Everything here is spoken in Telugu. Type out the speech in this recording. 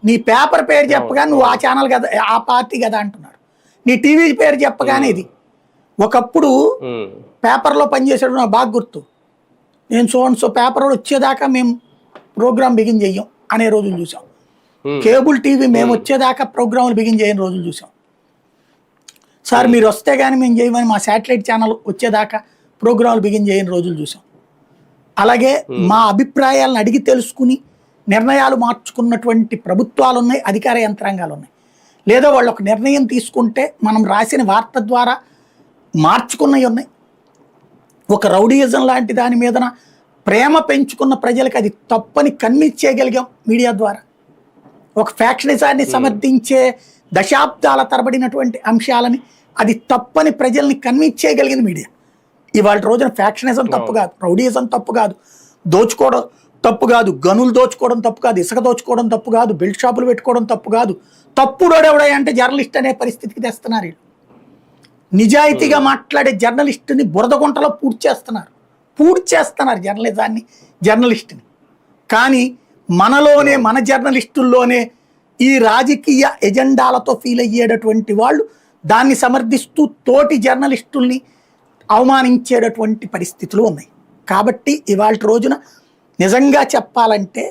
నీ పేపర్ పేరు చెప్పగానే నువ్వు ఆ ఛానల్ కదా, ఆ పార్టీ కదా అంటున్నారు. నీ టీవీ పేరు చెప్పగానే ఇది. ఒకప్పుడు పేపర్లో పనిచేసాడు నాకు బాగా గుర్తు. నేను సో పేపర్ వచ్చేదాకా మేము ప్రోగ్రామ్ బిగిన్ చెయ్యం అనే రోజులు చూసాం. కేబుల్ టీవీ మేము వచ్చేదాకా ప్రోగ్రాములు బిగిన్ చేయని రోజులు చూసాం. సార్ మీరు వస్తే కానీ మేము చేయమని మా శాటిలైట్ ఛానల్ వచ్చేదాకా ప్రోగ్రాములు బిగిన్ చేయని రోజులు చూసాం. అలాగే మా అభిప్రాయాలను అడిగి తెలుసుకుని నిర్ణయాలు మార్చుకున్నటువంటి ప్రభుత్వాలు ఉన్నాయి, అధికార యంత్రాంగాలు ఉన్నాయి. లేదా వాళ్ళు ఒక నిర్ణయం తీసుకుంటే మనం రాసిన వార్త ద్వారా మార్చుకున్నవి ఉన్నాయి. ఒక రౌడీయిజం లాంటి దాని మీదన ప్రేమ పెంచుకున్న ప్రజలకు అది తప్పని కన్విన్స్ చేయగలిగాం మీడియా ద్వారా. ఒక ఫ్యాక్షనిజాన్ని సమర్థించే దశాబ్దాల తరబడినటువంటి అంశాలని అది తప్పని ప్రజల్ని కన్విన్స్ చేయగలిగింది మీడియా. ఇవాళ రోజున ఫ్యాక్షనిజం తప్పు కాదు, రౌడీయిజం తప్పు కాదు, దోచుకోవడం తప్పు కాదు, గనులు దోచుకోవడం తప్పు కాదు, ఇసుక దోచుకోవడం తప్పు కాదు, బెల్ట్ షాపులు పెట్టుకోవడం తప్పు కాదు. తప్పుడోడెవడా అంటే జర్నలిస్ట్ అనే పరిస్థితికి తెస్తున్నారు. నిజాయితీగా మాట్లాడే జర్నలిస్టుని బురద గుంటలో పూర్తి చేస్తున్నారు జర్నలిజాన్ని, జర్నలిస్టుని. కానీ మనలోనే, మన జర్నలిస్టుల్లోనే ఈ రాజకీయ ఎజెండాలతో ఫీల్ అయ్యేటటువంటి వాళ్ళు దాన్ని సమర్థిస్తూ తోటి జర్నలిస్టుల్ని అవమానించేటటువంటి పరిస్థితులు ఉన్నాయి. కాబట్టి ఇవాళ రోజున నిజంగా చెప్పాలంటే